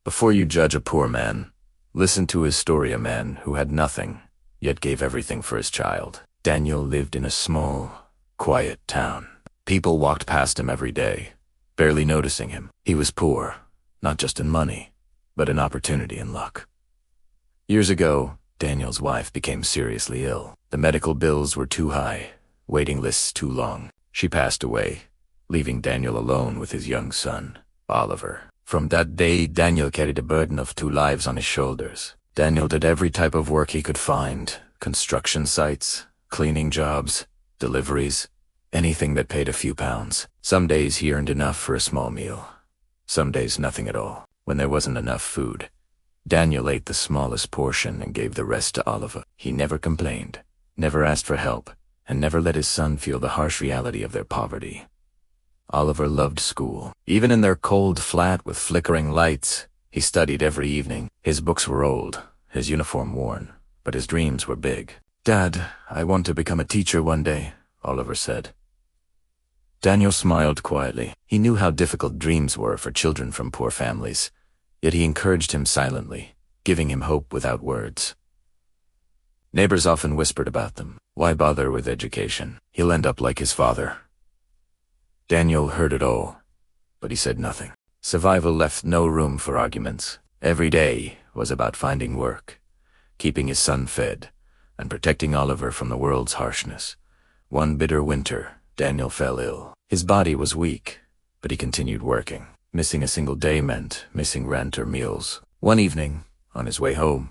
Before you judge a poor man, listen to his story. A man who had nothing, yet gave everything for his child. Daniel lived in a small, quiet town. People walked past him every day, barely noticing him. He was poor, not just in money, but in opportunity and luck. Years ago, Daniel's wife became seriously ill. The medical bills were too high, waiting lists too long. She passed away, leaving Daniel alone with his young son, Oliver. From that day, Daniel carried a burden of 2 lives on his shoulders. Daniel did every type of work he could find: construction sites, cleaning jobs, deliveries, anything that paid a few pounds. Some days he earned enough for a small meal. Some days nothing at all. When there wasn't enough food, Daniel ate the smallest portion and gave the rest to Oliver. He never complained, never asked for help, and never let his son feel the harsh reality of their poverty. Oliver loved school. Even in their cold flat with flickering lights, he studied every evening. His books were old, his uniform worn, but his dreams were big. "Dad, I want to become a teacher one day," Oliver said. Daniel smiled quietly. He knew how difficult dreams were for children from poor families, yet he encouraged him silently, giving him hope without words. Neighbors often whispered about them. Why bother with education? He'll end up like his father. Daniel heard it all, but he said nothing. Survival left no room for arguments. Every day was about finding work, keeping his son fed, and protecting Oliver from the world's harshness. One bitter winter, Daniel fell ill. His body was weak, but he continued working. Missing a single day meant missing rent or meals. One evening, on his way home,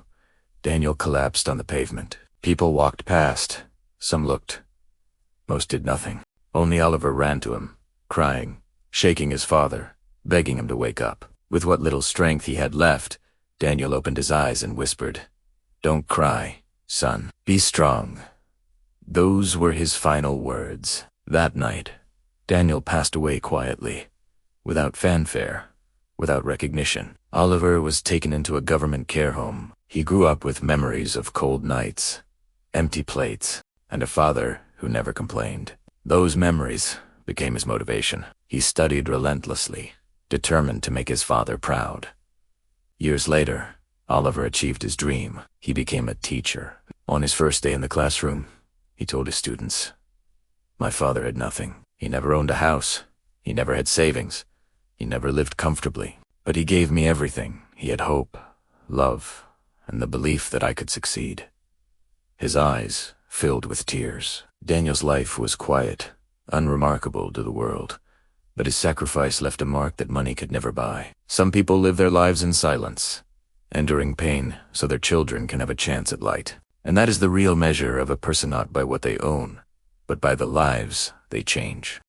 Daniel collapsed on the pavement. People walked past. Some looked. Most did nothing. Only Oliver ran to him, crying, shaking his father, begging him to wake up. With what little strength he had left, Daniel opened his eyes and whispered, "Don't cry, son. Be strong." Those were his final words. That night, Daniel passed away quietly, without fanfare, without recognition. Oliver was taken into a government care home. He grew up with memories of cold nights, empty plates, and a father who never complained. Those memories became his motivation. He studied relentlessly, determined to make his father proud. Years later, Oliver achieved his dream. He became a teacher. On his first day in the classroom, he told his students, "My father had nothing. He never owned a house. He never had savings. He never lived comfortably. But he gave me everything. He had hope, love, and the belief that I could succeed." His eyes filled with tears. Daniel's life was quiet, unremarkable to the world, but his sacrifice left a mark that money could never buy. Some people live their lives in silence, enduring pain so their children can have a chance at light. And that is the real measure of a person, not by what they own, but by the lives they change.